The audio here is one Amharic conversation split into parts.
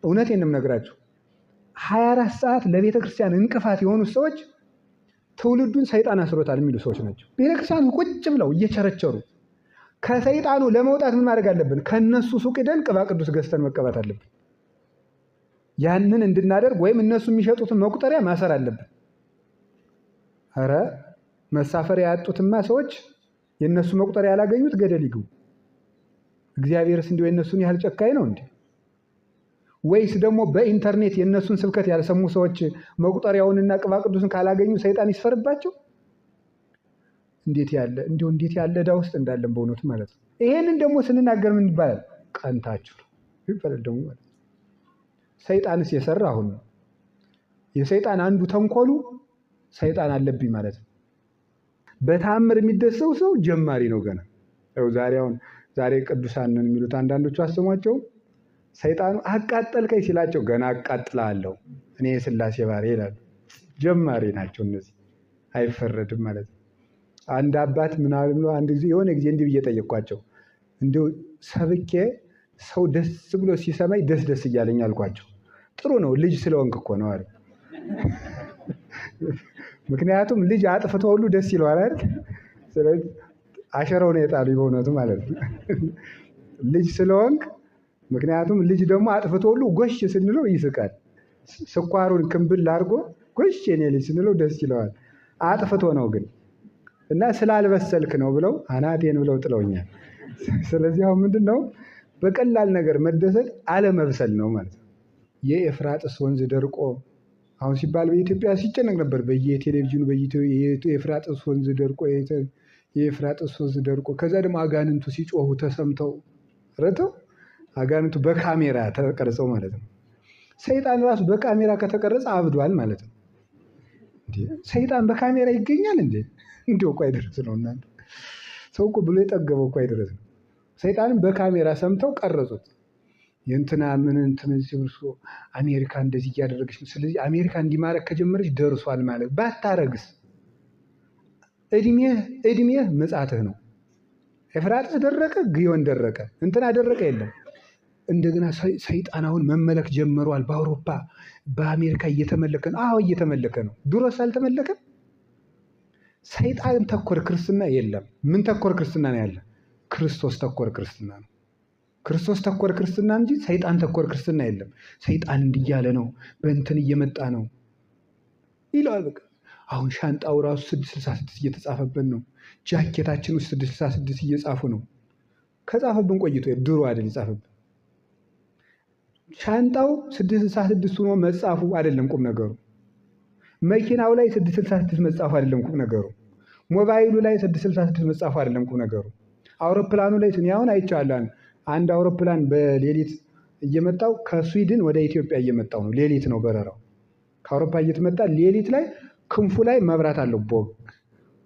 እውነቴን ነው የምነግራችሁ 24 ሰዓት ለቤተ ክርስቲያን እንቅፋት የሆኑ ሰዎች ትውልዱን ሰይጣን አስሮታል የሚሉ ሰዎች ናቸው። ቤተ ክርስቲያኑ ቁጭ ብለው እየቸረቸሩ ከሰይጣኑ ለመውጣት ምን ማድረግ አለብን? ከነሱ ሱቅ ሄደን ቅባ ቅዱስ ገዝተን መቀባት አለብን። ያንን እንድናደርግ ወይም እነሱ የሚሸጡትን መቁጠሪያ ማሰር አለብን። ኧረ መሳፈሪያ ያጡትማ ሰዎች የነሱ መቁጠሪያ ያላገኙት ገደል ይግቡ። እግዚአብሔርስ እንዲሁ የነሱን ያህል ጨካኝ ነው እንዴ? ወይስ ደግሞ በኢንተርኔት የነሱን ስብከት ያልሰሙ ሰዎች መቁጠሪያውንና ቅባ ቅዱስን ካላገኙ ሰይጣን ይስፈርባቸው? እንዴት ያለ ዕዳ ውስጥ እንዳለን በእውነቱ ማለት ነው። ይሄንን ደግሞ ስንናገር ምን ይባላል? ቀንታችሁ ይባላል ደግሞ ማለት ነው። ሰይጣንስ የሰራ አሁን ነው። የሰይጣን አንዱ ተንኮሉ ሰይጣን አለብኝ ማለት ነው። በተአምር የሚደሰው ሰው ጀማሪ ነው ገና። ያው ዛሬ ቅዱሳንን የሚሉት አንዳንዶቹ አሰሟቸው ሰይጣኑ አቃጠልከኝ ሲላቸው ገና አቃጥላለሁ እኔ የሥላሴ ባሪያ ይላሉ። ጀማሪ ናቸው እነዚህ። አይፈረድም ማለት ነው። አንድ አባት ምናምን አንድ ጊዜ የሆነ ጊዜ እንዲህ ብዬ ጠየቅኳቸው። እንዲሁ ሰብኬ ሰው ደስ ብሎ ሲሰማኝ ደስ እያለኝ አልኳቸው። ጥሩ ነው ልጅ ስለሆንክ እኮ ነው አለ። ምክንያቱም ልጅ አጥፍቶ ሁሉ ደስ ይለዋል አይደል? ስለዚህ አሸረው ነው የጣሉ በእውነቱ ማለት ነው። ልጅ ስለሆንክ ምክንያቱም ልጅ ደግሞ አጥፍቶ ሁሉ ጎሽ ስንለው ይስቃል። ስኳሩን ክምብል አድርጎ ጎሽ የኔ ልጅ ስንለው ደስ ይለዋል። አጥፍቶ ነው ግን እና ስላልበሰልክ ነው ብለው አናቴን ብለው ጥለውኛል። ስለዚህ አሁን ምንድነው በቀላል ነገር መደሰት አለመብሰል ነው ማለት ነው። የኤፍራጥስ ወንዝ ደርቆ አሁን ሲባል በኢትዮጵያ ሲጨነቅ ነበር። በየቴሌቪዥኑ የኤፍራጥስ ወንዝ ደርቆ የኤፍራጥስ ወንዝ ደርቆ ከዛ ደግሞ አጋንንቱ ሲጮሁ ተሰምተው ረተው አጋንንቱ በካሜራ ተቀርጸው ማለት ነው። ሰይጣን ራሱ በካሜራ ከተቀረጸ አብዷል ማለት ነው። ሰይጣን በካሜራ ይገኛል እንዴ? እንደው እኮ አይደረስ ነው እናንተ ሰው እኮ ብሎ የጠገበው እኮ አይደረስ ነው። ሰይጣንን በካሜራ ሰምተው ቀረጹት። የእንትና ምን እንትን ሲብሶ አሜሪካ እንደዚህ እያደረገች ነው። ስለዚህ አሜሪካ እንዲማረክ ከጀመረች ደርሷል ማለት ባታረግስ እድሜህ ምጽአትህ ነው። ኤፍራጥስ ደረቀ፣ ግዮን ደረቀ፣ እንትና ደረቀ የለም። እንደገና ሰይጣን አሁን መመለክ ጀምሯል። በአውሮፓ በአሜሪካ እየተመለከ ነው። አዎ እየተመለከ ነው። ድሮስ አልተመለከም? ሰይጣን ተኮር ክርስትና የለም። ምን ተኮር ክርስትና ነው ያለ? ክርስቶስ ተኮር ክርስትና ነው። ክርስቶስ ተኮር ክርስትና እንጂ ሰይጣን ተኮር ክርስትና የለም። ሰይጣን እንዲያለ ነው፣ በእንትን እየመጣ ነው ይለዋል። በቃ አሁን ሻንጣው ራሱ 666 እየተጻፈበት ነው። ጃኬታችን ውስጥ 666 እየጻፉ ነው። ከጻፈብን ቆይቶ ድሮ አይደል ይጻፈብን። ሻንጣው 666 ሆኖ መጻፉ አይደለም ቁም ነገሩ። መኪናው ላይ 666 መጻፉ አይደለም ቁም ነገሩ። ሞባይሉ ላይ 666 መጻፉ አይደለም ቁም ነገሩ። አውሮፕላኑ ላይ አሁን አይቻለሁ። አንድ አውሮፕላን በሌሊት እየመጣው ከስዊድን ወደ ኢትዮጵያ እየመጣው ነው። ሌሊት ነው በረራው። ከአውሮፓ እየተመጣ ሌሊት ላይ ክንፉ ላይ መብራት አለው።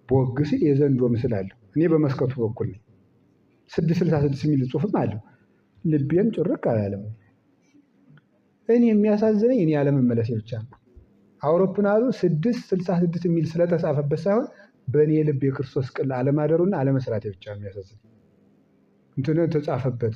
ቦግ ሲል የዘንዶ ምስል አለው። እኔ በመስኮቱ በኩል ነኝ። 666 የሚል ጽሑፍም አለው። ልቤን ጭርቅ አላለም። እኔ የሚያሳዝነኝ እኔ ያለመመለሴ ብቻ ነው። አውሮፕላኑ 666 የሚል ስለተጻፈበት ሳይሆን በእኔ ልብ የክርስቶስ ቅል አለማደሩና አለመስራቴ ብቻ ነው የሚያሳዝነኝ። እንትን ተጻፈበት